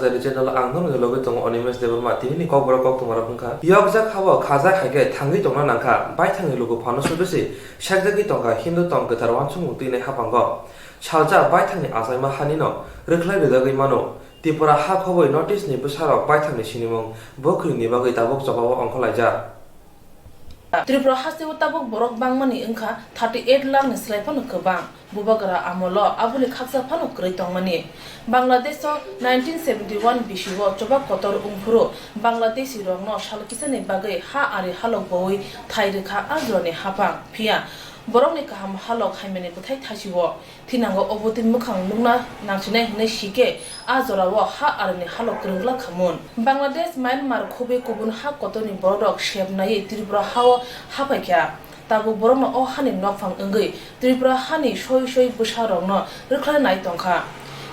Swrangchati channel angno logo tong onimes debor matini kokborok koktwma rokha yokjak khabo khaja khaike thangi tongna nangkha bai thangi logo phano sudesi sakjagi tongka hindu tong ketar wansung tine hapango salja bai thangni asaima hanino rokhlai redagui mano Tripura ha khoboi notice ni busarok bai thangni sinimung bokri ni bagai tabok jawab angkholaija Tripura haste tabok borok bangmani engkha 38 lakh ni slai phano kobang bubagara amolo abuli khaksa phano krei tongmani Bangladesh 1971 bishiwo choba kotor umphuro Bangladeshi rokno salkisani bagai ha ari halok boi thairikha ajroni hapang phia borokni kaham halok haimani buthai thasiwo thinango oboti mukhang nungna nangchine ne shike ajorawo ha arni halok krungla khamun Bangladesh Myanmar khobe kubun ha kotoni borok shebnai Tripura hawo hapaikya tabu borokno o hani nokphang engei Tripura hani soi busarokno rokhlai nai tongkha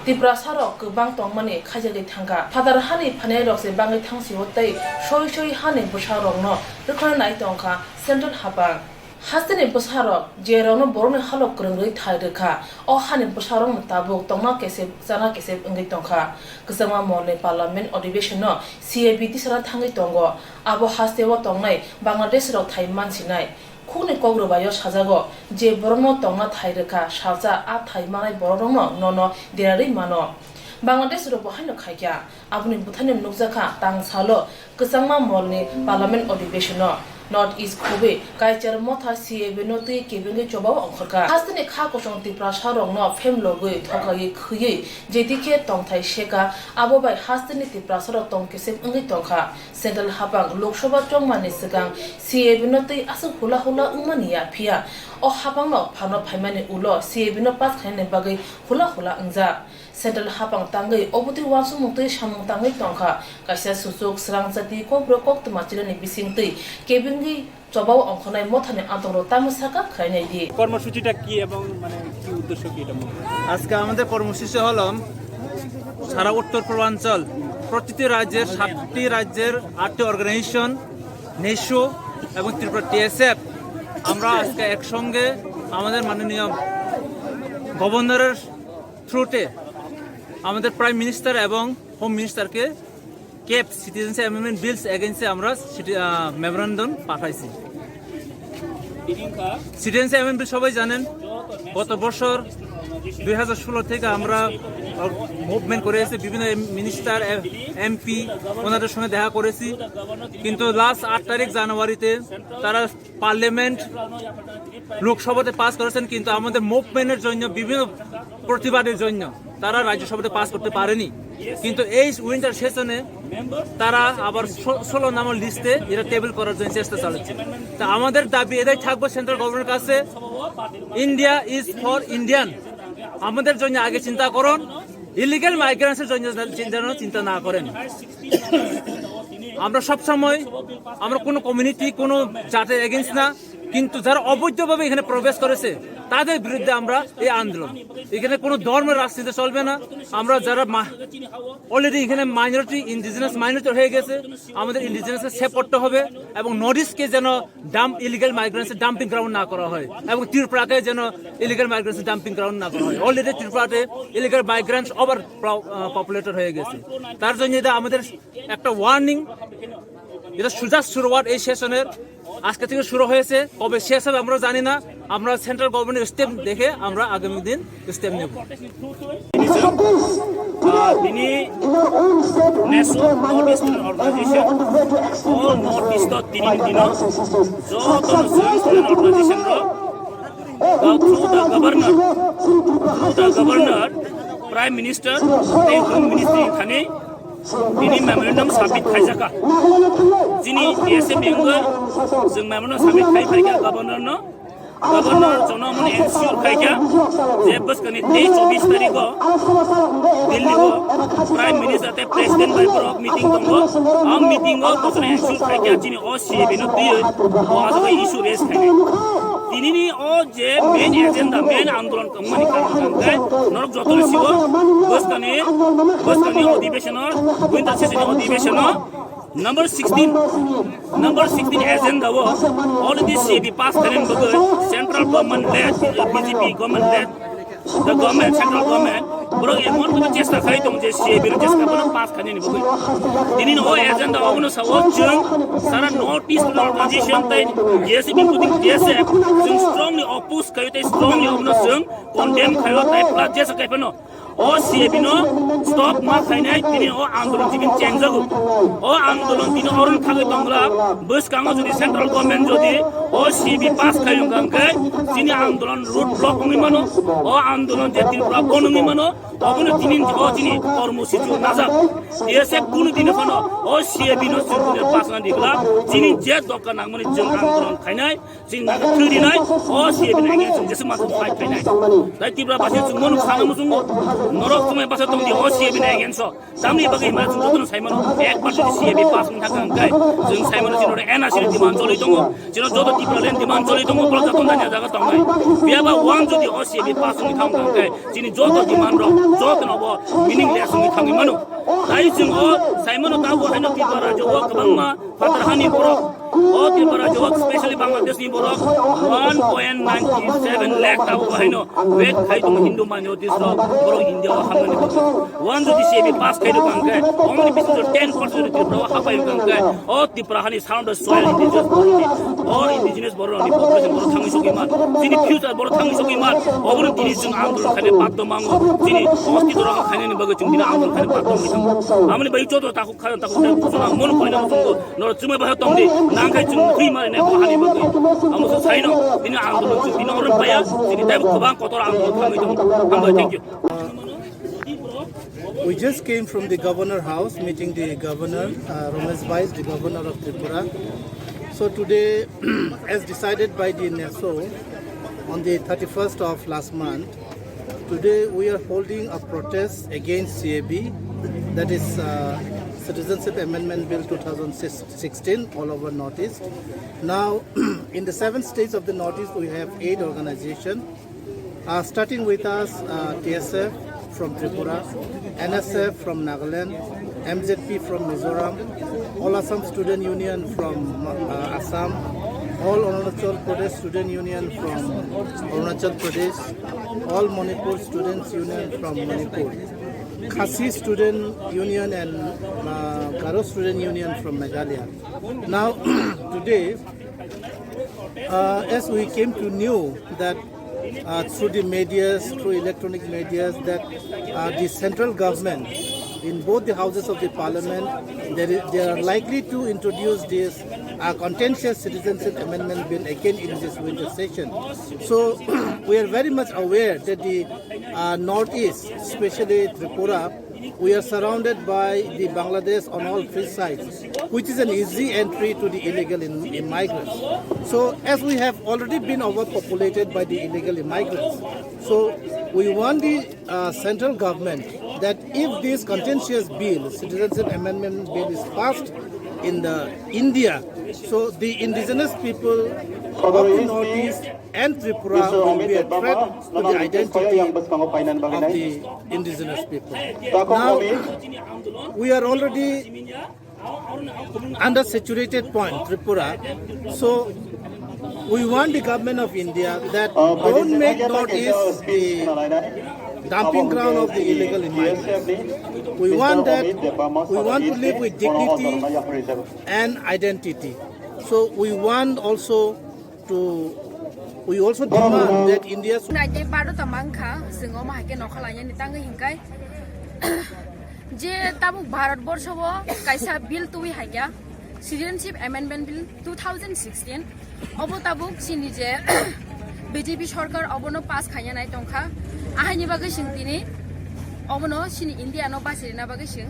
Tripura sarok gobang tongmani khajali thangka phadar hani phanai rokse bangai thangsiwo tei soi hani busarokno rokhlai nai tongkha central hapang Hasteni busarok jerono borone halok krungrui thaidekha o hani busarok tabuk tongma kesep jana kesep engei tongkha ksama mole parliament अधिवेशन no CABT sara thangai tongo abo hastewo tongnai Bangladesh rok thai mansinai khuni kogrobayo sajago je borono tongna thaidekha salja a thai manai bororno nono derari mano Bangladesh ro bohaino khaikya abuni buthani nukjakha tangsalo ksangma molni parliament अधिवेशन no North East Kobe Kaichar Motha CAB no tui kebenge chobao angkhorka hasteni kha kosong Tripura sarok no fem logoi thokai khuyei jedike tongthai sheka abo bai hasteni Tripura sarok tongkesep ngi tongkha Central Hapang Lok Sabha chongmani sigang CAB no tui asu hula ungmania phia o hapang no phano phaimani ulo CAB no pas khaine bagai hula ungja Central Hapang tangai obuti wasu mutui samung tangai tongkha kaisa susuk Swrangchati Kokborok Koktwma chilani bisingtui kebenge চবাও অংখনাই মথানে আন্তর তামসাকা খাইনাই দি কর্মসূচিটা কি এবং মানে কি উদ্দেশ্য কি এটা আজকে আমাদের কর্মসূচি হলো সারা উত্তর পূর্বাঞ্চল প্রতিটি রাজ্যের 7টি রাজ্যের 8টি অর্গানাইজেশন নেশো এবং ত্রিপুরা টিএসএফ আমরা আজকে একসঙ্গে আমাদের মাননীয় গভর্নরের থ্রুতে আমাদের প্রাইম মিনিস্টার এবং হোম মিনিস্টারকে কেপ সিটিজেনশিপ অ্যামেন্ডমেন্ট বিলস এগেইনস্টে আমরা মেমোরান্ডাম পাঠাইছি সিটিজেনশিপ অ্যামেন্ডমেন্ট বিল সবাই জানেন গত বছর 2016 থেকে আমরা মুভমেন্ট করে এসে বিভিন্ন মিনিস্টার এমপি ওনাদের সঙ্গে দেখা করেছি কিন্তু লাস্ট 8 তারিখ জানুয়ারিতে তারা পার্লামেন্ট লোকসভাতে পাস করেছেন কিন্তু আমাদের মুভমেন্টের জন্য বিভিন্ন প্রতিবাদের জন্য তারা রাজ্যসভাতে পাস করতে পারেনি কিন্তু এই উইন্টার সেশনে তারা আবার 16 নম্বর লিস্টে এটা টেবিল করার জন্য চেষ্টা চালাচ্ছে তা আমাদের দাবি এটাই থাকবে সেন্ট্রাল গভর্নমেন্টের কাছে ইন্ডিয়া ইজ ফর ইন্ডিয়ান আমাদের জন্য আগে চিন্তা করুন ইলিগাল মাইগ্রেন্টসের জন্য চিন্তা না করেন আমরা সব সময় আমরা কোনো কমিউনিটি কোনো জাতের এগেইনস্ট না কিন্তু যারা অবৈধভাবে এখানে প্রবেশ করেছে তাদের বিরুদ্ধে আমরা এই আন্দোলন এখানে কোনো ধর্মের রাজনীতি চলবে না আমরা যারা অলরেডি এখানে মাইনরিটি ইন্ডিজিনাস মাইনরিটি হয়ে গেছে আমাদের ইন্ডিজিনাসকে সেভ করতে হবে এবং নর্থ ইস্টকে যেন ইলিগাল মাইগ্রেন্টসের ডাম্পিং গ্রাউন্ড না করা হয় এবং ত্রিপুরাকে যেন ইলিগাল মাইগ্রেন্টসের ডাম্পিং গ্রাউন্ড না করা হয় অলরেডি ত্রিপুরাতে ইলিগাল মাইগ্রেন্টস ওভার পপুলেটেড হয়ে গেছে তার জন্য এটা আমাদের একটা ওয়ার্নিং এটা জাস্ট শুরুয়াত এই সেশনের আজকে থেকে শুরু হয়েছে কবে শেষ হবে আমরা জানি না আমরা সেন্ট্রাল গভর্নমেন্টের স্টেপ দেখে আমরা আগামী দিন স্টেপ নেব তিনি national north eastern organisation all north east তিনি দিন যত Switzerland organisation through the governor prime minister home ministry এখানে তিনি মেমোরেন্ডাম সাবমিট খাইজাকা যিনি টিএসএ বেঙ্গল जों मेमोरेंडम साबमिट खाइफाइका गवर्नर जनमन एनसिओर खाइका जे बसकनि 24 तारिखो दिल्लीको प्राइम मिनिस्टर ते प्रेसिडेंट बाय ब्रॉक मीटिंग दंगो आ मीटिंगो बसने एनसिओर खाइका जिनि ओ सिबिनो दियो ओ आजो इशू रेस खाइने तिनिनि ओ जे मेन एजेंडा मेन आंदोलन कमनि खाइका नरक जतन सिगो बसकनि अधिवेशन विंटर सेशन अधिवेशन Number 16 agenda was already CB passed central government led BJP government led the government central government borok emon ko chesta khai tong je CAB ro chesta bono pass khani ni boi dini no agenda obono sawo jung sara notice organization tai JSB including JSF jung strongly oppose kayo tai strongly obono jung condemn kayo tai plus jesa kai pano o CAB no stop ma khainai dini o andolon jimin change jago o andolon dini orun thagai tongra bus kango jodi central government jodi o CAB pass khayung gangkai dini andolon road block ngi mano o andolon je tripura bonungi mano obono dini o dini কর্মসূচি নাজা এসে কোন দিন ফনো ও CAB no সিরকুলার pass না দিগলা যিনি যে দরকার না মানে जों আন্দোলন খাইনাই যিনি না থ্রি নাই ও CAB না গে जों যেসে মাথা ফাইট খাইনাই তাই তিব্রা বাসে जों মন খানা মুসুং নরক তুমি বাসে তুমি ও CAB না গেনস সামনে বাগে মা जों যতন সাইমানো একবার যদি CAB পাস না থাকাঙ্কাই जों সাইমানো জিনো এনআরসি ডিমান্ড চলি দङ জিনো যত তিব্রা লেন ডিমান্ড চলি দङ বলা যতন না জায়গা তংনাই বিয়াবা ওয়ান যদি ও CAB পাস না থাকাঙ্কাই যিনি যত ডিমান্ড র যত নব মিনিংলেস নি থাকি মানো তাই जों ও সাইমানো তাবো হাইনো তিব্রা রাজ্য ও কবাংমা ফাতারহানি বড় ও তিব্রা রাজ্য স্পেশালি বাংলাদেশনি বড় 1.97 লাখ তাবো হাইনো ওয়েট খাই তুমি হিন্দু মানো দিসলো বড় ইন্ডিয়া হামনে ওয়ান যদি CAB পাস খাইদো কাঙ্কে only because 10% তিব্রা হাপাই কাঙ্কে ও তিব্রা হানি সাউন্ড সয়েল ইন্ডিজিনাস বড় নি পপুলেশন বড় থামি সকি মার যিনি ফিউচার বড় থামি সকি মার ওগুলো তিনি जों আন্দোলন খাইলে বাধ্য মাঙ্গো যিনি অস্তি দরা খাইনে বগে जों দিনা আন্দোলন খাইলে বাধ্য আমনি বাই চতো তাকু খায় তাকু বুঝনা মন কইনা বুঝঙ্গো নর চুমে বাহ তমদি নাঙ্গাই जों থুই মারে নে হানি বগে আমসো সাইনো দিনা আন্দোলন जों দিনা অরন পায়া যিনি তাই গোবাং কতর আন্দোলন খামি দম আমবা thank you We just came from the governor house meeting the governor, Ramesh Bhai, the governor of Tripura. So today, as decided by the NESO on the 31st of last month, today we are holding a protest against CAB, that is Citizenship Amendment Bill 2016 all over Northeast. Now, in the 7 states of the Northeast, we have 8 organizations, starting with us, TSF from Tripura, NSF from Nagaland, MZP from Mizoram, All Assam Student Union from Assam, All Arunachal Pradesh Student Union from Arunachal Pradesh, All Manipur Students Union from Manipur, Khasi Student Union and Garo Student Union from Meghalaya. Now, today, as we came to know that through the medias, through electronic medias, that the central government in both the houses of the parliament, they are likely to introduce this contentious citizenship amendment bill again in this winter session. So we are very much aware that the northeast, especially Tripura, we are surrounded by the Bangladesh on all 3 sides, which is an easy entry to the illegal immigrants. So as we have already been overpopulated by the illegal immigrants, so we want the central government that if this contentious bill, Citizenship Amendment Bill, is passed in India, so the indigenous people of the Northeast and Tripura will be a threat to the identity of the indigenous people. Now, we are already under saturated point, Tripura, so we want the government of India that don't make Northeast the dumping ground of the illegal immigrants. We want to live with dignity and identity. So we want also demand that India should যে তাবুক ভারতবর্ষ কাইসা বিল তুই হাইয়া citizenship amendment bill 2016 of তাবুক চিনি যে BJP সরকার অবনো pass খাইয়া নাই টংখা আহাইনি বাগে সিং তিনি অবনো সিনি ইন্ডিয়ানো বাসিরিনা বাগে সিং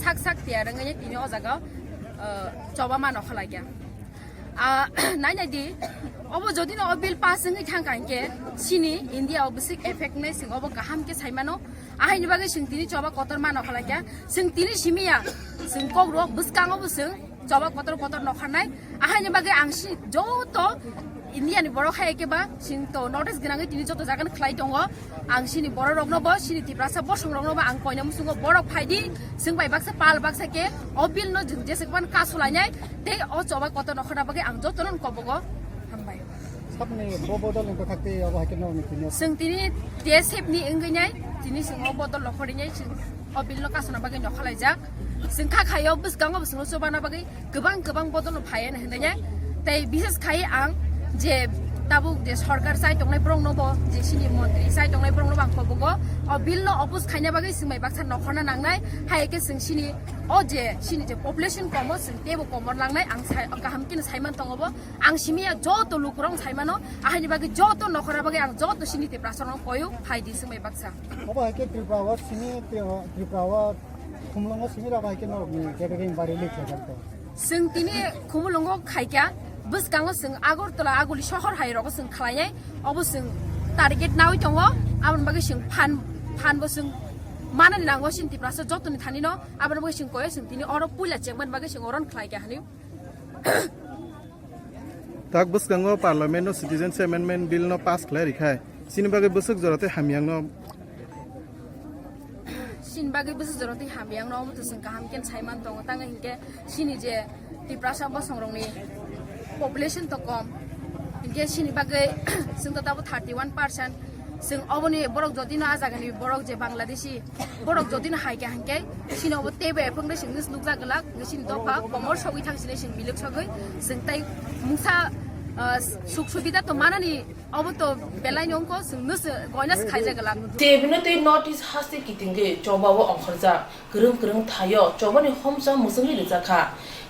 সাক সাক তিয়ারঙ্গে তিনি অজাগাও চবা মান অখলাইয়া নাই নাই দি অব যদি ন বিল পাস জঙ্গি থাঙ্কাইকে সিনি ইন্ডিয়া অবসিক এফেক্ট নাই সিং অব কাহাম কে সাইমানো আহাইনি বাগে সিং তিনি চবা কতর মান অখলাইয়া সিং তিনি সিমিয়া সিং কগ্র বুসকাং অব সিং চবা কতর কতর নখানাই আহাইনি বাগে আংসি যত ইন্ডিয়ানি বড় খাই কেবা সিং তো নটিস গনাঙ্গি তিনি যত জাগান খ্লাই দङ आं सिनि बर रगनबो सिनि तिब्रासा बसं रगनबो आं कयना मुसुङो बर फाइदि जों बाय बाक्सा पाल बाक्सा के अबिल न जों जेसेबान कासलायनाय ते अ चबा कत नखना बागे आं जतन कबगो हामबाय sabni bodol engko thakte abo haike no mitini जों दिनै DSFनि ओंगैनाय दिनै जों बदल लखरिनाय जों अबिल कासना बागै नखालायजाक जों खाखायाव बिसगाङाव बिसङाव जबाना बागै गोबां बदल फायन होननाय ताई बिसेस खाय आं जे ताबु जे सरकार साइ दंनाय ब्रं नबो जे सिनि मन्त्रि साइ दंनाय ब्रं नबो आंखौ बगो अबिल न अपुस खायना बागै सिमाय बाक्सा नखरना नांनाय हायके जों सिनि अ जे सिनि जे पपुलेसन कमो जों तेबो कमर लांनाय आं गाहामकिन साइमान दङबो आं सिमिया जतो लुकुरं साइमानो आहानि बागै जतो नखरा बागै आं जतो सिनि ते प्रासरन कयु फायदि सिमाय Baksa abo haike triprawa sini triprawa khumlongo sini abo haike no gathering bari lekha jakto जों दिनै खुमुलुंगो खायका बिसगाङाव जों आगरतला आगुलि शहर हायरगो जों खालायनाय अब जों टार्गेट नावै दङ आबन बागै जों फानबो जों माननि नांगौ सिन्ति प्रासो जतनि थानिनो आबन बागै जों कय जों दिनै अर पुला चेकमन बागै जों अरन खालायका हानि tak buskango parliament no citizens amendment bill no pass khlai rikhai sini bage busuk jorate hamiang no sin bagay bisa joroti hamiang no mutu sing kaham ken saiman dong tanga hinke sini je tiprasa bo songrong ni population to kom hinke sini bagay sing tatabu 31% sing oboni borok jodi no ajagani borok je bangladeshi borok jodi no haike hanke sini obo tebe phangde sing nis nukja galak sini dofa komor sogi thangsine sing bilek sogai sing tai mungsa सुख सुविधा तो मानानि अब तो बेलाय नंको जोंनोसो गयनास खायजागला तेबनो ते notice हासे कितिंगे चबाबो अंखरजा गोरों थायो चबानि हमसा मुसंनि रिजाखा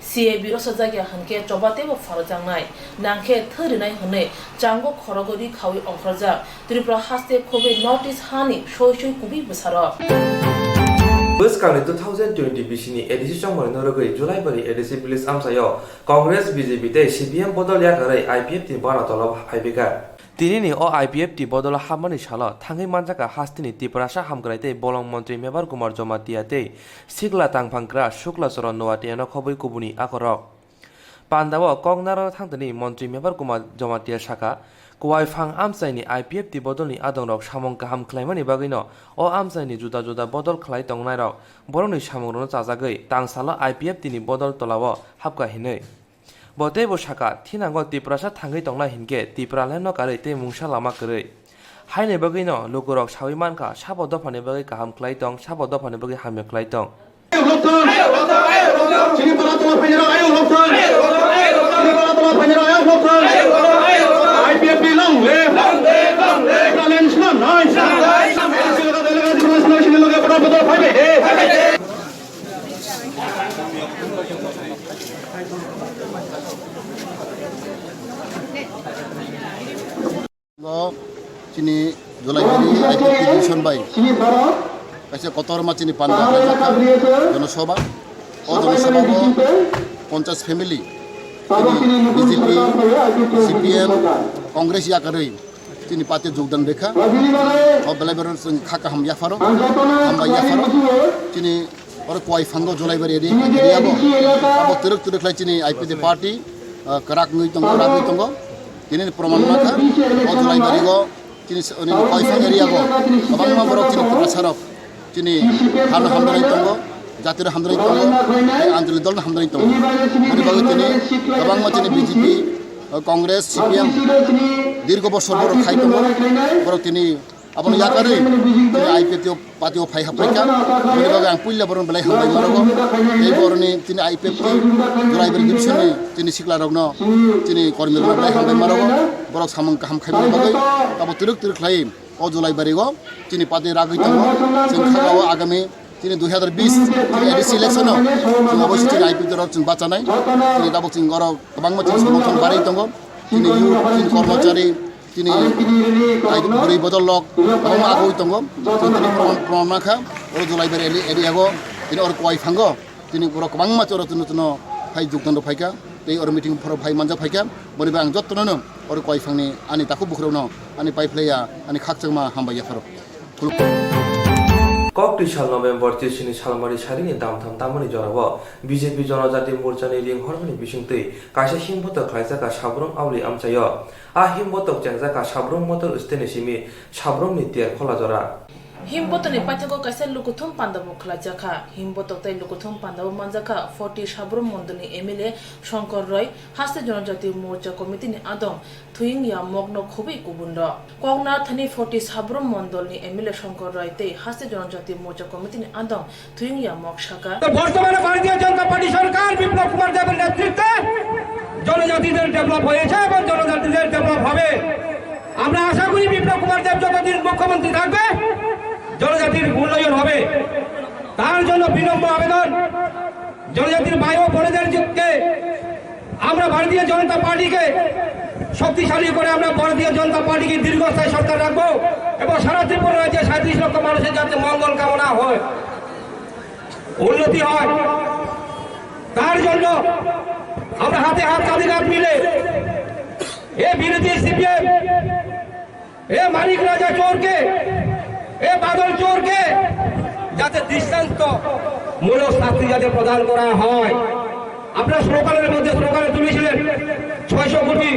CA बिरो सजागिया हनके चबातेबो फरजांनाय नांखे थोरिनाय हने जांगो खरगरि खावि अंखरजा त्रिपुरा हासे खोबे नोटिस हानि सय कुबि बसारो Buskangi 2020 bisini edisi chongmani norogoi July bari edisi bilis amsayo Congress BJP te CPM bodol yakarai IPF ti bana tolo phaibega tinini o IPF ti bodol hamani shala thangai manjaka hastini tiprasa hamgrai te bolong mantri mebar kumar jomatia te sigla tangphangkra shukla charan noati eno khoboi kubuni akorok pandawo kongnaro thangtani mantri mebar kumar jomatia shaka Kuwai fang amsaini IPF ti bodolni adongrok samong kaham khlaimani bagino o amsaini juda bodol khlai tongnairok boroni samongrono chajagoi tangsala IPF tini bodol tolawo hapka hinoi botebo saka thinango tiprasa thangai tongna hinke tipraleno kare te mungsa lama koroi haine bagino lokorok sawi manka sabo dofani bagai kaham khlai tong sabo dofani bagai hamya khlai tong Sini July bari IPF division by kaisa kotorma sini panda janosoba o janosoba ko 50 family BJP CPM Congress yakaroi sini pate jogdan bekha o belaibaron khaka ham yafaro hamba yafaro sini or koi fango July bari area bo abo turuk lai sini IPF party karak nui tongo ini proman maka o July bari go sini koi fang area go abang ma borok sini prasarok sini han hamdrai tongo jatir hamdrai tongo andri dol hamdrai tongo mari bagu sini abang ma sini BJP Congress CPM dirgo boshor borok khai tongo borok sini abang yakarei sini IPF patio phai hapaika mari bagu ang pulla boron belai hambai marogo ei boroni sini IPF July bari division ni sini sikla rogno sini kormi belai hambai marogo borok samang kaham khaibani bagai abo turuk lai o July bari go sini pati ragoi tongo जों खागाव आगामी sini 2020 sini edisi election no अवश्य sini IPF rok जों bachanai sini dabo sini goro kobang ma sini समर्थन बारै tongo sini youth sini कर्मचारी sini buri bodol lok kobang agoi tongo sini proman makha o July bari area go sini or koi phango sini goro kobang ma choro tuno phai jogdan phaika tei or meeting for phai manja phaika boriba ang jottono no or koi phangni ani taku bukhrono ani paiplaya ani khakchangma hambaya faro Kokti sal November tisini salmari sarini damtham tamani jorabo BJP Jonojati Morchani ring hormani bisingtei kaisa himbotok khlaijaka sabrong auli amchayo a himbotok jangjaka sabrong motor usteni simi sabrong ni tiar khola jora Himbotoni Patako Kasel Lukutum Pandabo Klajaka, Himbotote Lukutum Pandabo Manzaka, 40 Shabrum Mondoni Emile, Shankar Roy, Haste Jonajati Mocha Committee ni Adam, Twing Ya Mogno Kobi Kubunda. Kogna Thani 40 Shabrum Mondoni Emile Shankar Roy, Te, Haste Jonajati Mocha Committee ni Adam, Twing Ya Mokshaka. বর্তমানে ভারতীয় জনতা party সরকার বিপ্লব কুমার দেবের নেতৃত্বে জনজাতিদের develop হয়েছে এবং জনজাতিদের develop হবে। আমরা আশা করি বিপ্লব কুমার দেব যতদিন মুখ্যমন্ত্রী থাকবে জনজাতির উন্নয়ন হবে। তার জন্য বিনম্র আবেদন জনজাতির ভাই ও বোনেদেরকে আমরা ভারতীয় জনতা পার্টিকে শক্তিশালী করে আমরা ভারতীয় জনতা পার্টিকে দীর্ঘস্থায়ী সরকার রাখবো এবং সারা ত্রিপুরা রাজ্যে 37 লক্ষ মানুষের যাতে মঙ্গল কামনা হয়, উন্নতি হয়। তার জন্য আমরা হাতে হাত কাঁধে কাঁধ মিলে এ বিরোধী সিপিএম এ মানিক রাজা চোরকে এ বাদল চোরকে যাতে দৃষ্টান্ত মূলক শাস্তি যাতে প্রদান করা হয়। আপনারা স্লোগানের মধ্যে স্লোগানে তুলেছিলেন 600 কোটি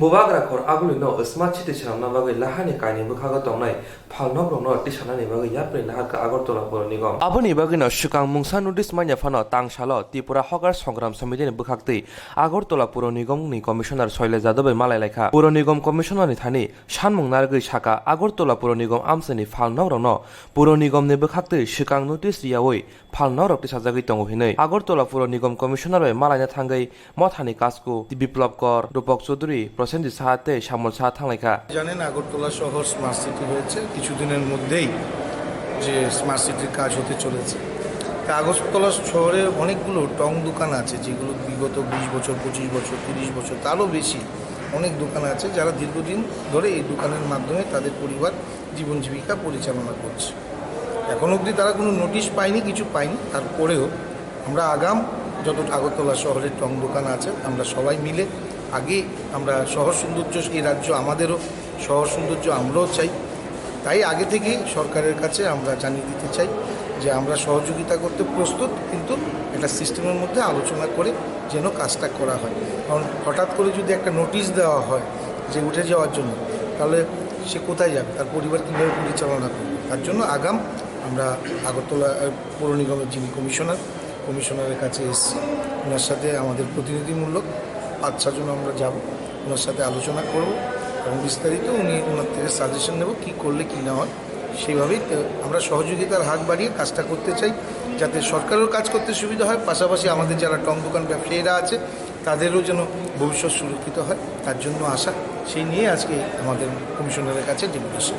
Bubag rakor aguli no smart city chana bagai lahani kaini bukhaga tongnai phalnok rongno tisana ni bagai yapri lahar ka Agartala Puro Nigam aboni bagai no shukang mungsa notice manya phano tangsalo Tripura Hokar Songram Samiti ni bukhakti Agartala Puro Nigam ni commissioner Soile Jadabai malai lekha Puro Nigam commissioner ni thani shanmung nargui shaka Agartala Puro Nigam amsani phalnok rongno Puro Nigam ni bukhakti shukang notice riawoi phalnok rok tisajagui tongo hinai Agartala Puro Nigam commissioner bai malai na thangai mothani kasku Biplop Kor Rupok Chaudhary সেন্দি সাহাতে শামল Saha থাংলাইকা জানেন আগরতলা শহর smart city হয়েছে কিছুদিনের মধ্যেই যে smart সিটির কাজ হতে চলেছে। তা আগরতলা শহরে অনেকগুলো টং দোকান আছে যেগুলো বিগত 20 বছর 25 বছর 30 বছর তারও বেশি অনেক দোকান আছে যারা দীর্ঘদিন ধরে এই দোকানের মাধ্যমে তাদের পরিবার জীবন জীবিকা পরিচালনা করছে। এখন অবধি তারা কোনো নোটিশ পায়নি, কিছু পায়নি। তারপরেও আমরা আগাম যত আগরতলা শহরের টং দোকান আছে আমরা সবাই মিলে আগে আমরা শহর সৌন্দর্য এই রাজ্য আমাদেরও শহর সৌন্দর্য আমরাও চাই, তাই আগে থেকেই সরকারের কাছে আমরা জানিয়ে দিতে চাই যে আমরা সহযোগিতা করতে প্রস্তুত, কিন্তু একটা সিস্টেমের মধ্যে আলোচনা করে যেন কাজটা করা হয়। কারণ হঠাৎ করে যদি একটা নোটিশ দেওয়া হয় যে উঠে যাওয়ার জন্য, তাহলে সে কোথায় যাবে, তার পরিবার কীভাবে পরিচালনা করবে। তার জন্য আগাম আমরা আগরতলা পৌর নিগমের যিনি কমিশনারের কাছে এসেছি, ওনার সাথে আমাদের প্রতিনিধিমূলক 5-6 জন আমরা যাব, ওনার সাথে আলোচনা করব এবং বিস্তারিত ওনার থেকে সাজেশন নেব কী করলে কী না হয়। সেইভাবেই আমরা সহযোগিতার হাত বাড়িয়ে কাজটা করতে চাই যাতে সরকারেরও কাজ করতে সুবিধা হয়, পাশাপাশি আমাদের যারা টং দোকান ব্যবসায়ীরা আছে তাদেরও যেন ভবিষ্যৎ সুরক্ষিত হয়, তার জন্য আশা। সেই নিয়ে আজকে আমাদের কমিশনারের কাছে ডেপুটেশন।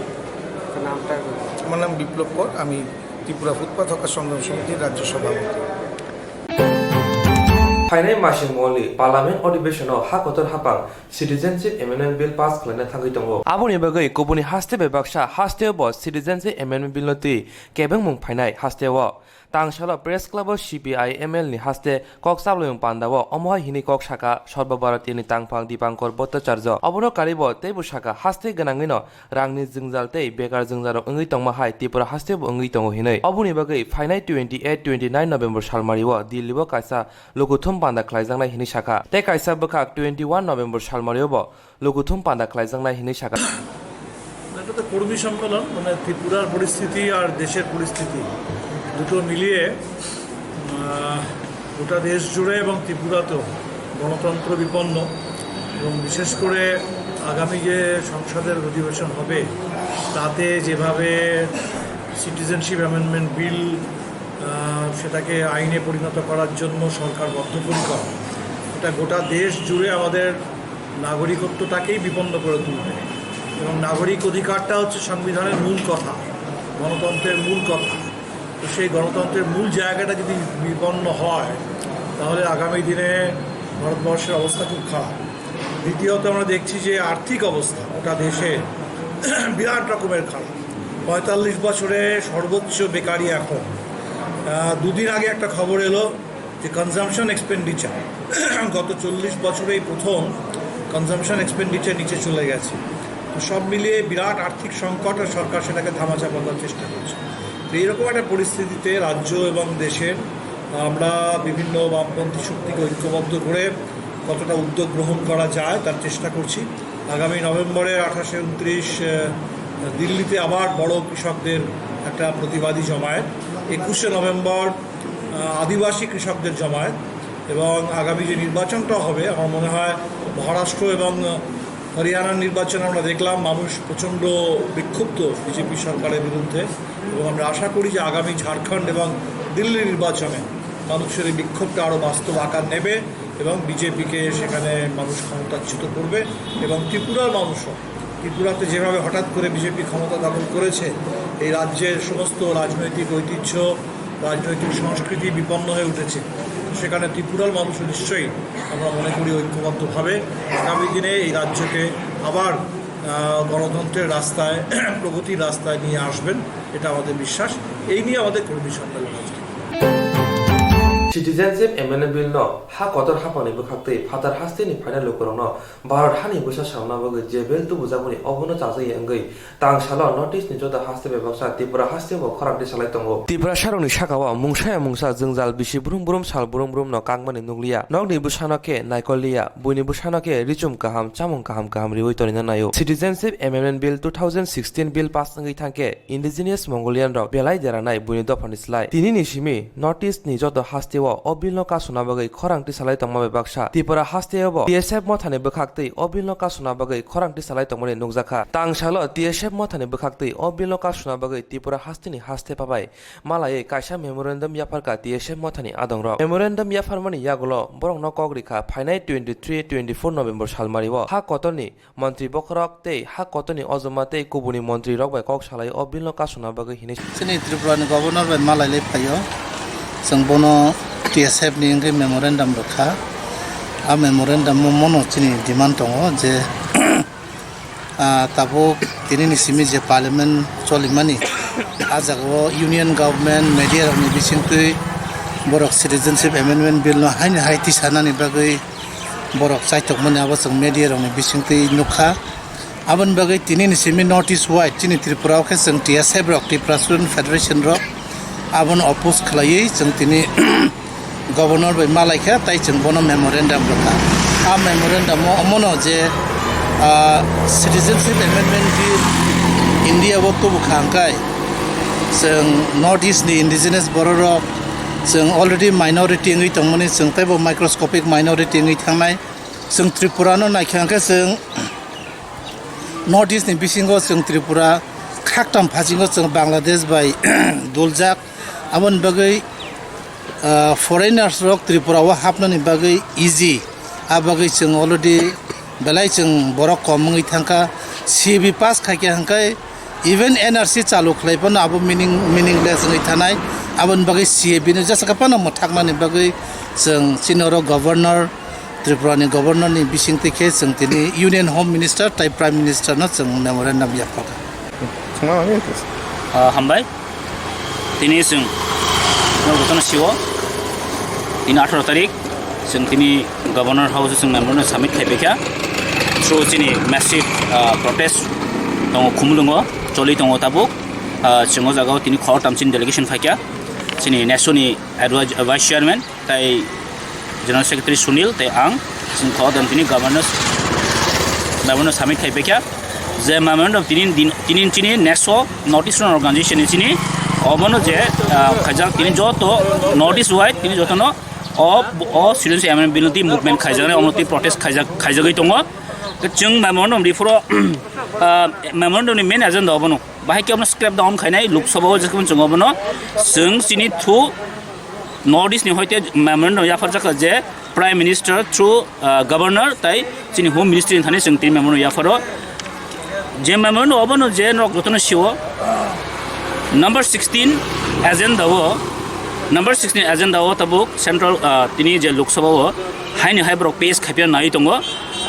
আমার নাম বিপ্লব কর, আমি ত্রিপুরা ফুটপাথ হকার সংগ্রাম সমিতির রাজ্য সভাপতি। ফাইনাল মাসিং মলি পার্লামেন্ট অধিবেশন হাকতর হাপাং সিটিজেনশিপ এমেন্ডমেন্ট বিল পাস খালাইনা থাঙ্গি দङ আবনি বাগै কবুনি হাস্তে বেবাকসা হাস্তেও ব সিটিজেনশিপ এমেন্ডমেন্ট বিল নতি কেবেং মুং ফাইনাই হাস্তেও তাংশাল প্রেস ক্লাব সিপিআই এমএল নি হাস্তে কক্সাবলয়ং পান্দাও অমহাই হিনি কক শাখা সর্বভারতীয়নি তাংফাং দীপাঙ্কর ভট্টাচার্য অবনো কারিব তেবু শাখা হাস্তে গনাङैनो রাংনি जिंजाल तै बेकार जिंजारो ओंगै तंमाहाय त्रिपुरा हास्तेबो ओंगै तंगो हिनै अबुनि बागै फाइनाय 28-29 नभेम्बर सालमारिव दिल्लीबो कायसा लुगुथुम पान्दा ख्लायजांनाय हिनि शाखा तै कायसा बखाक 21 नभेम्बर सालमारिव लुगुथुम पान्दा ख्लायजांनाय हिनि शाखा এটা তো কর্মী সম্মেলন, মানে ত্রিপুরার পরিস্থিতি আর দেশের পরিস্থিতি দুটো মিলিয়ে গোটা দেশ জুড়ে এবং ত্রিপুরাতেও গণতন্ত্র বিপন্ন এবং বিশেষ করে আগামী যে সংসদের অধিবেশন হবে তাতে যেভাবে সিটিজেনশিপ অ্যামেন্ডমেন্ট বিল সেটাকে আইনে পরিণত করার জন্য সরকার বদ্ধপরিকর, এটা গোটা দেশ জুড়ে আমাদের নাগরিকত্বটাকেই বিপন্ন করে তুলবে এবং নাগরিক অধিকারটা হচ্ছে সংবিধানের মূল কথা, গণতন্ত্রের মূল কথা। তো সেই গণতন্ত্রের মূল জায়গাটা যদি বিপন্ন হয় তাহলে আগামী দিনে ভারতবর্ষের অবস্থা খুব খারাপ। দ্বিতীয়ত আমরা দেখছি যে আর্থিক অবস্থা ওটা দেশে বিরাট রকমের খারাপ। 45 বছরে সর্বোচ্চ বেকারি এখন। দুদিন আগে একটা খবর এলো যে কনজামশন এক্সপেন্ডিচার গত 40 বছরেই প্রথম কনজামশন এক্সপেন্ডিচার নিচে চলে গেছে। তো সব মিলিয়ে বিরাট আর্থিক সংকট, আর সরকার সেটাকে ধামাচাপা করার চেষ্টা করছে। তো এইরকম একটা পরিস্থিতিতে রাজ্য এবং দেশের আমরা বিভিন্ন বামপন্থী শক্তিকে ঐক্যবদ্ধ করে কতটা উদ্যোগ গ্রহণ করা যায় তার চেষ্টা করছি। আগামী নভেম্বরের 28-29 দিল্লিতে আবার বড় কৃষকদের একটা প্রতিবাদী জমায়েত, 21শে নভেম্বর আদিবাসী কৃষকদের জমায়েত, এবং আগামী যে নির্বাচনটা হবে আমার মনে হয় মহারাষ্ট্র এবং হরিয়ানার নির্বাচনে আমরা দেখলাম মানুষ প্রচণ্ড বিক্ষুব্ধ বিজেপি সরকারের বিরুদ্ধে, এবং আমরা আশা করি যে আগামী ঝাড়খণ্ড এবং দিল্লি নির্বাচনে মানুষের এই বিক্ষোভটা আরও বাস্তব আকার নেবে এবং বিজেপিকে সেখানে মানুষ ক্ষমতাচ্যুত করবে। এবং ত্রিপুরার মানুষও, ত্রিপুরাতে যেভাবে হঠাৎ করে বিজেপি ক্ষমতা দখল করেছে, এই রাজ্যের সমস্ত রাজনৈতিক ঐতিহ্য, রাজনৈতিক সংস্কৃতি বিপন্ন হয়ে উঠেছে। সেখানে ত্রিপুরার মানুষ নিশ্চয়ই আমরা মনে করি ঐক্যবদ্ধভাবে আগামী দিনে এই রাজ্যকে আবার গণতন্ত্রের রাস্তায়, প্রগতির রাস্তায় নিয়ে আসবেন, এটা আমাদের বিশ্বাস। এই নিয়ে আমাদের কর্মী সম্মেলন আজকে। Citizenship Amendment Bill no ha kotor ha pani bukhakte phatar haste ni final lokorong no Bharat hani busa samna boge je bill tu bujamuni obono chajai angei tang sala notice ni joda haste bebaksa Tripura haste bo khorakti salai tongo Tripura saroni sakawa mungsa jongjal bisi brum brum sal brum brum no kangmani nunglia nokni busano ke naikolia buini busano ke richum kaham chamung kaham riwoi torina nayo Citizenship Amendment Bill 2016 bill pass angei thangke indigenous Mongolian rok belai deranai buini dofani slai tini ni simi notice ni joda haste Obilno kasuna bagai khorangti salai tongma baksa Tripura hasteo TSF mothani bukhaktei obilno kasuna bagai khorangti salai tongmani nukjakha tangsalo TSF mothani bukhaktei obilno kasuna bagai Tripura hastini haste pabai malai kaisa memorandum yafarka TSF mothani adongrok memorandum yafarmani yagulo borokno kogrikha phainai 23-24 November salmariwo ha kotoni mantri bokrok tei ha kotoni ojomate kubuni mantri rok bai kok salai obilno kasuna bagai hini sini Tripura ni governor bai malai le phayo जों बोनो TSF नि इंगे memorandum रखा आ memorandum mono चिनि demand दङ जे ताबो तिनि सिमि जे parliament चलिमानि आ जागो union government media नि बिसिंतै बरक citizenship amendment bill न हाइनि हाइति सानानि बागै बरक साइटकमनि आबो जों मीडिया नि बिसिंतै नुखा आबन बागै तिनि सिमि नोटिस वाइट चिनि त्रिपुरा के जों TSF रक त्रिपुरा स्टुडेंट फेडरेशन रक आबन अपोज खालायै जों तिनि गवर्नर बै मालायखा ताइ जों बनो मेमोरेंडम रखा आ मेमोरेंडम अमनो जे सिटिजनशिप एमेंडमेंट बिल इंडिया वो तो बुखांकाय जों नॉर्थ ईस्ट नि इंडिजिनस बररक जों अलरेडी माइनॉरिटी ngै तंमनि जों ताइबो माइक्रोस्कोपिक माइनॉरिटी ngै थांनाय जों त्रिपुरानो नायखांका जों नॉर्थ ईस्ट नि बिसिंगो जों त्रिपुरा खाकटाम फाजिंगो जों बांग्लादेश बाय दुलजाक आबन बागै फरेनार्स रक त्रिपुरा वा हाबनानि बागै इजी आ बागै जों अलरेडी बेलाय जों बरक कमङै थांका सीबी पास खायके हांकाय इवन एनआरसी चालु खलायपन आबो मिनिंगलेस ngै थानाय आबन बागै सीबी नि जासकापन मथाकमानि बागै जों सिनर गवर्नर त्रिपुरानि गवर्नरनि बिसिंतिखे जों तिनि union home minister type prime minister न जों मेमोरेंडम याफाका हामबाय दिनै जों गतन सिओ दिन 18 तारिख जों दिनै गवर्नर हाउस जों मेमोरेंडम साबमिट खायबायखा थ्रु जोंनि मेसिभ प्रटेस्ट दङ खुमलुङ चलि दङ ताबुक जोङो जागाव दिनै खरतामसिन डेलिगेशन फायखा जोंनि नेसननि वाइस चेयारमेन ताइ जनरल सेक्रेटारि सुनील ताइ आं जों खरताम दिनै मेमोरेंडम साबमिट खायबायखा जे मेमोरेंडम दिनै नेक्स्ट नॉर्थ ईस्टार्न अर्गानाइजेशन दिनै अबनो जे खायजाक दिनै जत नॉर्थ ईस्ट वाइड दिनै जतनो अ सिटिजनशिप एमेंडमेंट बिल नि मुभमेंट खायजानाय अमति प्रोटेस्ट खायजागै दङ जों मेमोरेंडम रिफोरो मेमोरेंडम नि मेन एजेंडा अबनो बाहाय के स्क्रैप डाउन खायनाय लोकसभायाव जेखौ जों अबनो जों सिनि थ्रु नॉर्थ ईस्ट नि होयते मेमोरेंडम याफार जाका जे प्राइम मिनिस्टर थ्रु गवर्नर ताइ सिनि होम मिनिस्ट्री थाने जों ति मेमोरेंडम याफारो जे मेमोरेंडम अबनो जे नक गतन CO Number 16 agenda wo tabuk central tini je Lok Sabha wo haini haibrok pace khapia nai tongo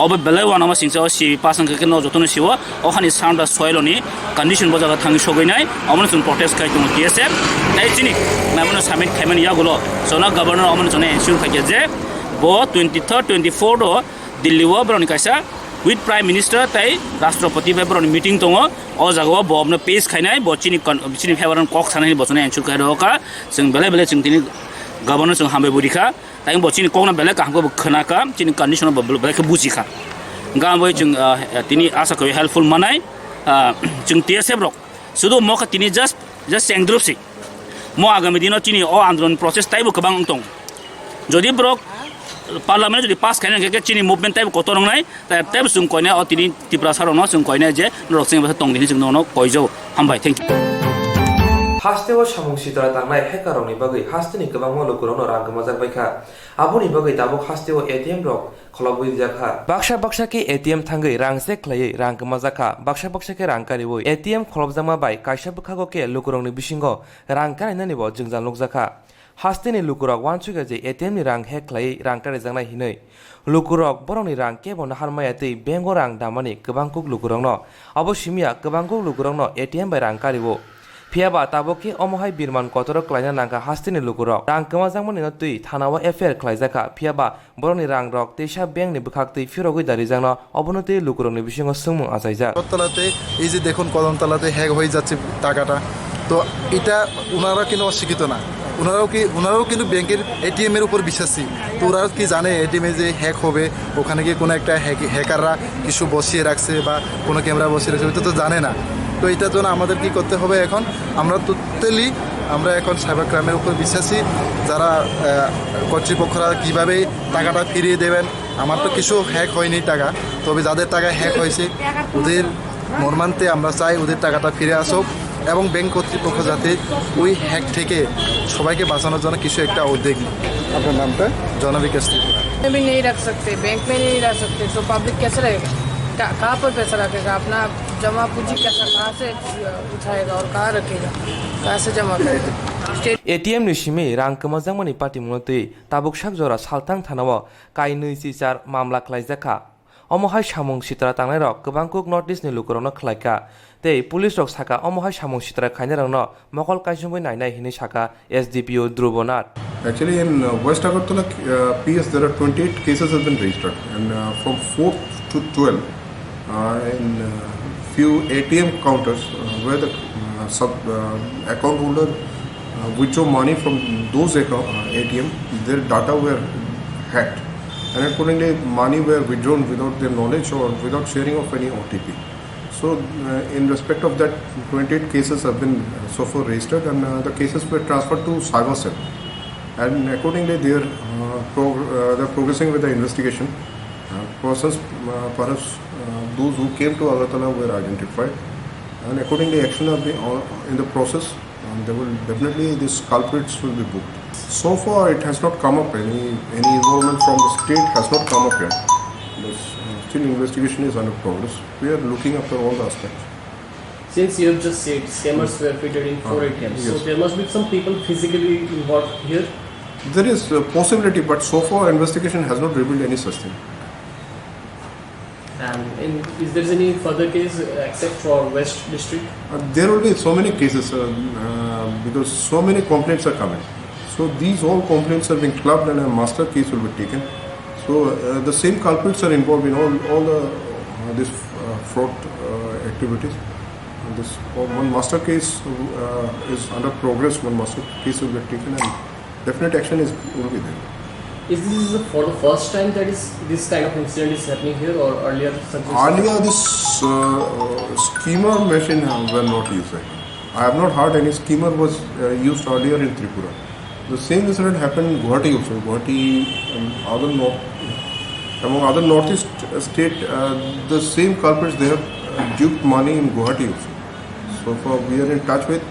obo belai wana ma singsa si pasang ke no jotono siwa o hani sound soiloni condition bojaga thangi sogainai amon sun protest kai tongo TSF dai chini mamono summit khaimani yagulo sona governor amon sone ensure khake je bo 23rd 24th do Delhi wo broni kaisa with prime minister tai राष्ट्रपति बेब्रन meeting दङ अ जागाव बबनो page खायनाय बचिनि फेवरन कक सानायनि बचने एन्सुर खायरोका जों बेले जों दिनै governor जों हामबे बुरिखा ताइ बचिनि ककना बेले काहको खोनाका चिनि कन्डिसन बेले बुजिखा गामबै जों दिनै आसाखौ हेल्पफुल मानाय जों TSF रक शुधु मखा तिनि just सेंग्रुपसि म आगामी दिनाव तिनि अ आन्दोलन प्रसेस टाइबो गोबां दं जदि ब्रक पार्लियामेन्ट जुदि पास खालामनाय चिनि मुभमेन्ट टाइप गथ' नंनाय टाइप जों कयनाय अ तिनि त्रिपुरा सारावनो जों कयनाय जे रक्सिं बासा दं दिनि जों न'नो कयजौ हामबाय थेंक इउ हास्टेव सामुं सितरा तांनाय हेकारनि बागै हास्टेनि गोबां मुलुगफोरावनो रां गोमाजाक बायखा आबुनि बागै दाबो हास्टेव ATM रक खलाबुइ जाखा बाक्सा के ATM थांगै रां से खलायै रां गोमाजाखा बाक्सा के रां कारिवै ATM खलबजामा बाय कायसा बखागो के लुकुरंनि बिसिंगो रां कारिनानिबो जोंजान लुकजाखा हास्टेनि लुकुरक वानसुगा जे ATM नि रां हेक खलायै रां कारिजानाय हिनै लुकुरक बरंनि रां केबोनो हारमायातै बेंगो रां दामानि गोबांकुक लुकुरंनो अबसिमिया गोबांकुक लुकुरंनो ATM बाय रां कारिवो फियाबा ताबोके अमहाय बिरमान कतरक क्लाइना नांका हास्टेनि लुकुरक रां गोमाजांमोनि नतै थानावा एफआईआर क्लाइजाखा फियाबा बरनि रां रक तेसा बेंक नि बखाक्तै फिरगै दारिजांनो अबनते लुकुरकनि बिसिङाव सोंमु आजाइजा তলাতে এই যে দেখুন কদমতলাতে হ্যাক হয়ে যাচ্ছে টাকাটা তো এটা ওনারা কিন্তু অশিক্ষিত না ওনারাও কিন্তু ব্যাংকের ATM এর উপর বিশ্বাসী তো ওরা কি জানে ATM এ যে হ্যাক হবে ওখানে কি কোনো একটা হ্যাকাররা কিছু বসিয়ে রাখছে বা কোনো ক্যামেরা বসিয়ে রাখছে এটা তো জানে না তো এটার জন্য আমাদের কি করতে হবে এখন আমরা এখন সাইবার ক্রাইমের উপর বিশ্বাসী যারা কর্তৃপক্ষরা কীভাবে টাকাটা ফিরিয়ে দেবেন আমার তো কিছু হ্যাক হয়নি টাকা তবে যাদের টাকা হ্যাক হয়েছে ওদের মর্মান্তে আমরা চাই ওদের টাকাটা ফিরে আসুক এবং ব্যাংক কর্তৃপক্ষ যাতে ওই হ্যাক থেকে সবাইকে বাঁচানোর জন্য কিছু একটা উদ্যোগ নেয় আপনার নামটা জনবিকাশ ত্রিপুরা भी नहीं रख सकते बैंक में नहीं रख सकते तो पब्लिक कैसे रहेगा कहाँ पर पैसा रखेगा अपना जमा पूंजी कैसा कहाँ से उठाएगा और कहाँ रखेगा कहाँ से जमा करेगा ATM नि सिमी रां गोमाजांमोनि पार्टी मुनतै ताबुक साकजरा सालतां थानाव काय 24 मामला खलाइजाखा अमहाय सामुं सित्रा तांनाय रक गोबांकुक नर्थ इस्ट नि लुकुरावनो खलायका तै पुलिस रक साका अमहाय सामुं सित्रा खायनारनो मकल कायसुंबै नायनाय हिनि साका SDPO Dhruvnath Actually, in West Agartala PS, there are 28 cases have been registered, and from 4th to 12th, in few ATM counters where the account holder withdraw money from those ATM, their data were hacked, and accordingly, money were withdrawn without their knowledge or without sharing of any OTP. So, in respect of that, 28 cases have been so far registered, and the cases were transferred to Cyber Cell. And accordingly, they're progressing with the investigation. Persons, perhaps those who came to Agartala were identified, and accordingly, action will be in the process. There will definitely these culprits will be booked. So far, it has not come up. Any involvement from the state has not come up yet. Still, investigation is under progress. We are looking after all the aspects. Since you have just said scammers were fitted in 4 ATMs, yes. so there must be some people physically involved here. There is a possibility, but so far investigation has not revealed any such thing. And is there any further case except for West District? There will be so many cases because so many complaints are coming. So these all complaints are being clubbed and a master case will be taken. So the same culprits are involved in all the this fraud activities. This one master case is under progress. One master case will be taken and definite action will be there. Is this for the first time that this kind of incident is happening here, or earlier? Earlier, this schemer machine were not used. I have not heard any schemer was used earlier in Tripura. The same incident happened in Guwahati also. Guwahati and among other northeast state, the same culprits they have duped money in Guwahati also. So far, we are in touch with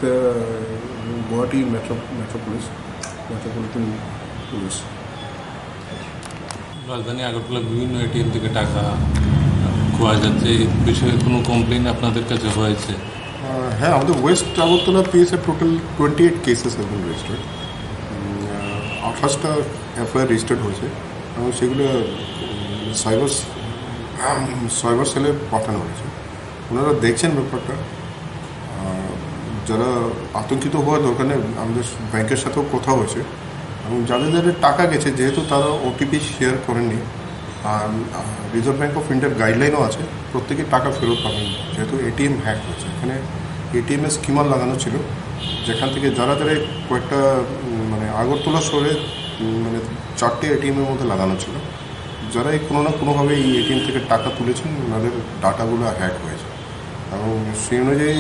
Guwahati Metropolitan Police. রাজধানী আগরতলা বিভিন্ন ATM থেকে টাকা খোয়া যাচ্ছে এই বিষয়ে কোনো complain আপনাদের কাছে হয়েছে? হ্যাঁ, আমাদের west Agartala PSA total 28 cases have been registered. 28টা এফআইআর রেজিস্টার্ড হয়েছে এবং সেগুলো সাইবার সেলে পাঠানো হয়েছে। ওনারা দেখছেন ব্যাপারটা। যারা আতঙ্কিত হওয়ার দরকার নেই, আমাদের ব্যাংকের সাথেও কথা হয়েছে এবং যাদের টাকা গেছে যেহেতু তারা ওটিপি শেয়ার করেননি, রিজার্ভ ব্যাঙ্ক অফ ইন্ডিয়ার গাইডলাইনও আছে প্রত্যেকে টাকা ফেরত পাবেন যেহেতু ATM হ্যাক হয়েছে। এখানে ATM-এর স্কিমার লাগানো ছিল যেখান থেকে যারা কয়েকটা মানে আগরতলা শহরে মানে 4টে ATM-এর মধ্যে লাগানো ছিল, যারা কোনো না কোনোভাবে এই ATM থেকে টাকা তুলেছেন ওনাদের ডাটাগুলো হ্যাক হয়েছে। এবং সেই অনুযায়ী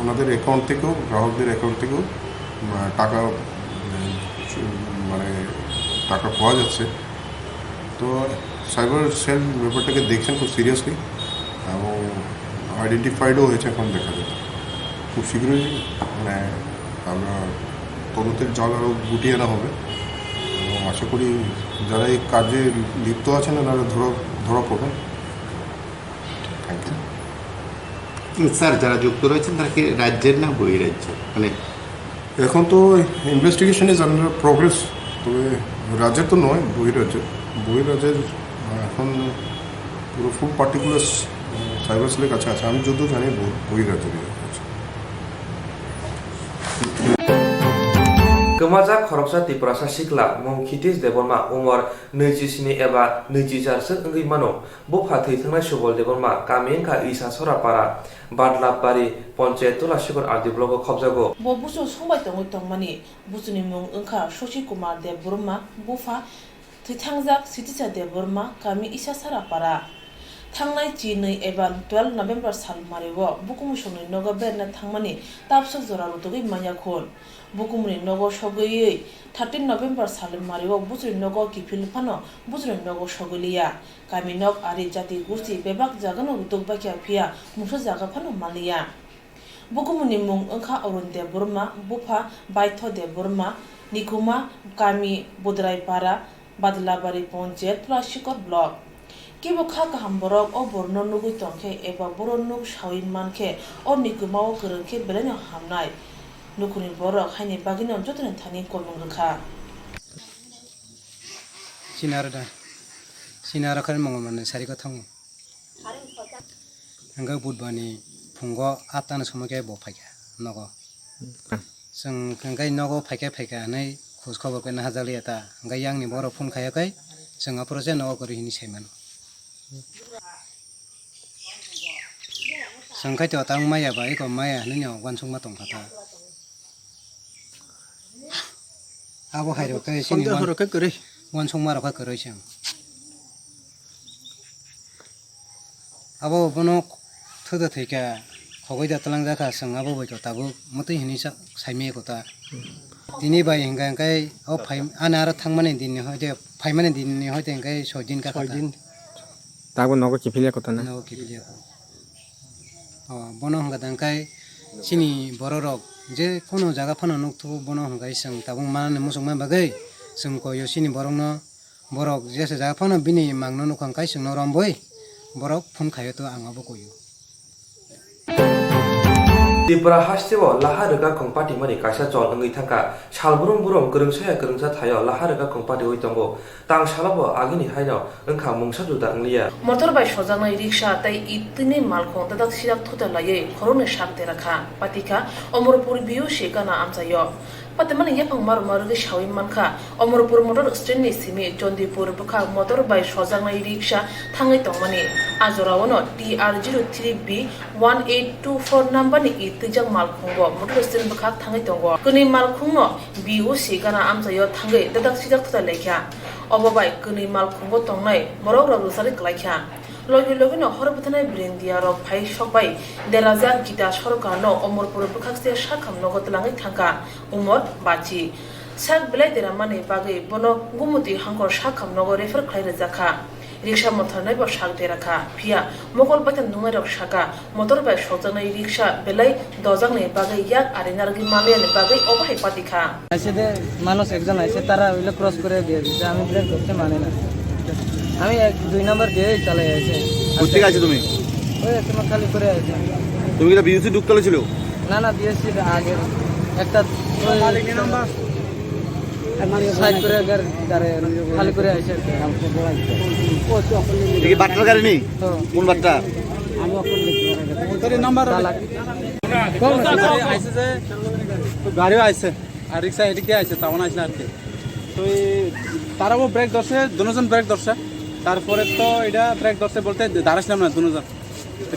ওনাদের অ্যাকাউন্ট থেকেও গ্রাহকদের অ্যাকাউন্ট থেকেও টাকা মানে টাকা পাওয়া যাচ্ছে। তো সাইবার সেল ব্যাপারটাকে দেখছেন খুব সিরিয়াসলি এবং আইডেন্টিফাইডও হয়েছে, এখন দেখা যায় খুব শীঘ্রই মানে আমরা তদন্তের জাল আরও গুটিয়ে আনা হবে এবং আশা করি যারা এই কাজে লিপ্ত আছেন ওনারা ধরা পড়বেন। Thank you sir. যারা যুক্ত রয়েছেন তারা কি রাজ্যের না বহিরাজ্য? মানে এখন তো ইনভেস্টিগেশন ইজ আন্ডার প্রোগ্রেস, তবে রাজ্যের তো নয়, বহিরাজ্যের এখন পুরো ফুল পার্টিকুলার্স সাইবার সেলের কাছে আছে। আমি যদিও জানি বহিরাজ্যের আছে। Kemajak khoroksa Tripura Sikla mong Khitis Deborma umur 27 eba 24 sek enggi mano bo phathei thangnai subol Deborma kamin ka isa sorapara badlapari panchayat tola sikor ardi blog khobjago bo busu songbai tongmani busuni mung engkha Shoshi Kumar Deborma bufa thithangjak sitisa Deborma kami isa sarapara थांनाय 2 एबा 12 नभेम्बर साल मारिवो बुकुमुसंनि नग बेरना थांमानि तापसक जरा रुतुगै मायाखोन बुकुमुनि नग सगैयै 13 नभेम्बर साल मारिवो बुजुरि नग किफिलफानो बुजुरि नग सगैलिया गामिनक आरि जाति गुस्ति बेबाक जागानो रुतुग बाकिया फिया मुसो जागाफानो मालिया बुकुमुनि मुं ओंखा अरुण देबरमा बुफा बायथ देबरमा निकुमा गामि बुद्रायपारा बादलाबारि पन्चायत प्लास्टिकर block Kibo khaka hamborok o borno nugui tongke eba boronuk shawin manke o nikumao kerengke belanya hamnai nukuni borok haini bagina jotone thani komungkha sinara khan mongomane sari ko thang anga budbani phungo atana somake bo phaika nogo sing kangai nogo phaika nei khos khobor ke na hajali eta anga yang ni boro phun khaya kai singa proje nogo kori hini saimano Sangkai tu tang maya ba iko maya ni nyo wansung matong kata. Abo hai ro kai sini wansung maro ka kere siang. Abo bono thuda thika khogoi da talang jaka sang abo bai to tabu mutai hini sa saime ko ta. Dini bai hinga kai o phai anara thangmane din ni hoite phai mane din ni hoite kai sojin ka kata. Tago nogo kipilia ko ta na. Nogo kipilia. Bono hangga dangkai sini bororok je kono jaga phano nuktu bono hanggai sang tabung manane musung man bagai sung ko yo sini borong no borok je se jaga phano bini mangno nukang kai sung no romboi borok phun khayo to angabo koyo Tripura hastiwo laharega kongpati mani kaisa chol ngai thangka salburum burum kerengsa thayo laharega kongpati hoi tongo tang salabo agini haino engkha mungsa juda anglia motor bai sojangnai riksha tai itini malkhong dadak sidak thoda laye khorone sakte rakha patika omorpur biu shekana amsayo patemani yapang maruge shawin mankha omorpur motor stand ni simi jondipur bukha motor bai sojangnai riksha thangai tongmani ajorawono TR03B 1824 number ni itijak malkhongbo motor stand bukha thangai tongo kuni malkhongno biu shekana amsayo thangai dadak sidak thoda lekha obobai kuni malkhongbo tongnai borok rok rusari klaikha logi no horobuthanai brindia rok phai sokbai deraja gita sorkarno omorpur bukhakse sakham nogotlangai thangka umor bachi sak belai deramani bagai bono gumuti hangkor sakham nogo refer khlaire jakha riksha motor nai bo sak derakha phia mokol batan nungai rok saka motor bai sojanai riksha belai dojangni bagai yak arinargi maliani bagai obai patikha আইছে মানুষ একজন আইছে তারা ওইলে cross করে দিয়ে দিছে আমি ব্রেক করতে মানে না আমি 2 নাম্বার দিয়ে চালাই আইছে কোথা থেকে আইছো তুমি ওই একটা খালি করে আইছে তুমি কি বিএসসি ঢুকতে ছিল না বিএসসি আগে একটা নাম্বার সাইড করে আগে দাঁড়ে খালি করে আইছে কি বাট্টার গাড়ি নেই কোন বাট্টা আমি অপর দেখতে তোর নাম্বার কোন আইছে যে গাড়িও আইছে আর রিক্সা এদিকে আইছে তাও না আইছে আর কি তো তারাও ব্রেক ধরছে দুজন ব্রেক ধরছে তারপরে তো এটা ব্রেক ধরছে বলতে দাঁড়াইছিলাম না দুজন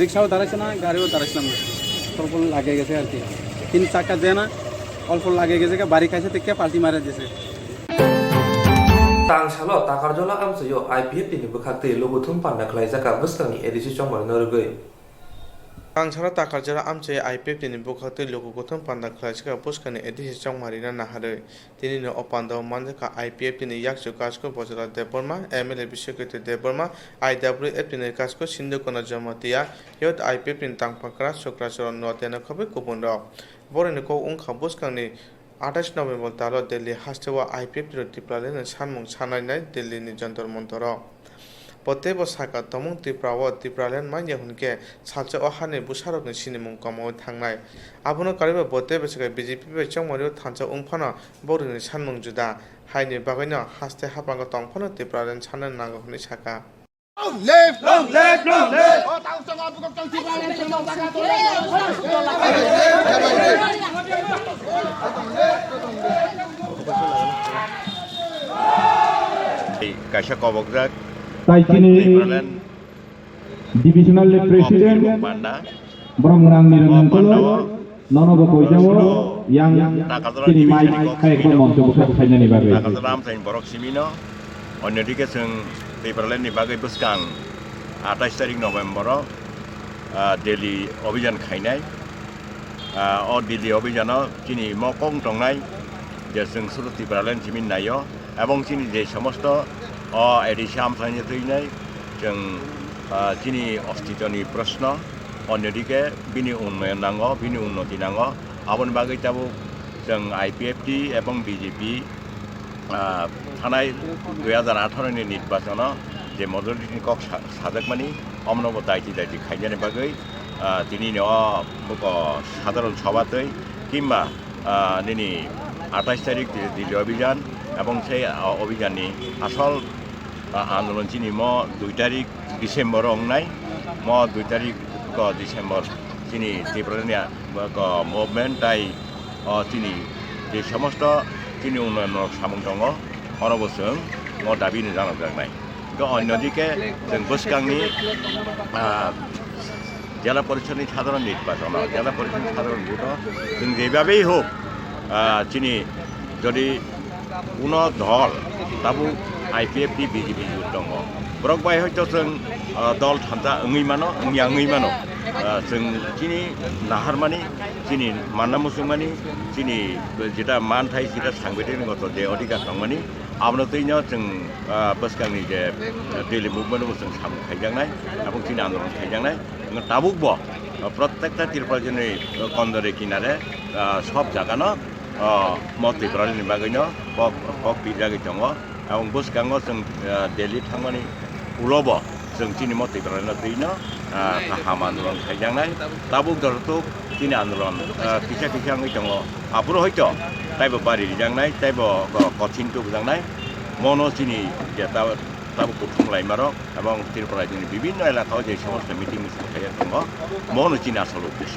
রিক্সাও দাঁড়াইছে না গাড়িও দাঁড়াইছিলাম না অল্প লাগে গেছে আর কি 3 চাকা দেয় না অল্প লাগে গেছে বাড়ি খাইছে থেকে পাল্টি মারা দিয়েছে tang salo takar jola amsayo IPF ni bukhakte lobuthum panda khlai jaka bustani edisi chongmar norgoi Angchara takarjara amche IPF tini bukhate logo gotham panda khlaiska puskani edhi chong marina nahare tini no opanda manjaka IPF tini yakchu kasko bojara deborma MLA bishekete deborma IWF tini kasko sindu kona jamatia yot IPF tini tangpakra sokrachara notena khobe kubunro boreni ko ungkha buskani 28 November talo Delhi hastewa IPF tini tiplalen sanmung sanai Delhi ni jantar montoro Potebo saka tomung tiprawo tipralen manja hunke salcha ohane busarok ni sinimung komo thangnai abono kariba potebo saka BJP be chongmari thancha ungphana borini sanmung juda haini bagaino haste hapango tongphana tipralen sanan nago huni saka Left, long left, long left. Kaisa Kokborok Divisional President Bromrang Nirangkolo Nono Kojawo yang kini mai kayak monto bukan hanya nih bagai. Nakasalam sain borok simino, onyodike seng Tipralen ni bagai buskang 28 tarik November Delhi অভিযান খাইনাই Delhi অভিযানও চিনি মকং টংনাই যে जों सुरु Tipralen semen नायो এবং চিনি যে সমস্ত এডিশাম সাইনে তৈনাই जों চিনি অস্তিত্বনি প্রশ্ন অন্যদিকে বিনি উন্নয়ন নাঙ্গো বিনি উন্নতি নাঙ্গো আবন বাগै তাবো जों IPFT এবং BJP थानाय 2018 नि निर्वाचन जे मजरिटी कक साधकमानि अमनब दायति खाइजाने बागै दिनै मुख साधारण सभातै किंबा दिनै 28 तारिख दिल्ली अभियान এবং সেই অভিযাননি আসল আন্দোলন চিনি ম 2 তারিখ ডিসেম্বর অংনাই ম 2 তারিখ ডিসেম্বর চিনি ত্রিপুরানি মুভমেন্ট তাই চিনি যে সমস্ত চিনি উন্নয়ন সামুং দङ অনবসং म दाबिनो जानो जानाय तो अन्यदिके जों बुसकांनि জেলা পরিষদनि সাধারণ নির্বাচন জেলা পরিষদ সাধারণ ভোট जों যেভাবেই হোক চিনি যদি কোনো দল তাবু IPFT BJP দङ ব্রক বাই হয়তো जों দল থানতা ओङै मानो जों চিনি নাহারমানি চিনি মান্না মুসুमानि চিনি যেটা মানথাই যেটা সাংবিধানিকগত যে অধিকার দंमानि आबनतैनो जों बुसकांनि जे दिल्ली मुभमेन्टआव जों सामु खाइजांनाय এবং চিনি आन्दोलन खाइजांनाय ताबुकबो प्रत्येकटा त्रिपुरानि कन्दरे किनारे सब जागानो Tipralen bagैनो कक बिजागै दङ এবং बुसकांआव जों दिल्ली थांमानि उलबो जों चिनि Tipralen दैनो हाम आन्दोलन खाइजांनाय ताबुक दरतो चिनि आन्दोलन किसा किसाङै दङ आपुरो हयतो ताइबो बारि रिजांनाय ताइबो कठिन बुजांनाय मनो चिनि जे ताबो कुथुमलाय मारक এবং ত্রিপুরার বিভিন্ন এলাকায় যে সমস্ত মিটিং মিছিল দङ মনো চিনি আসল উদ্দেশ্য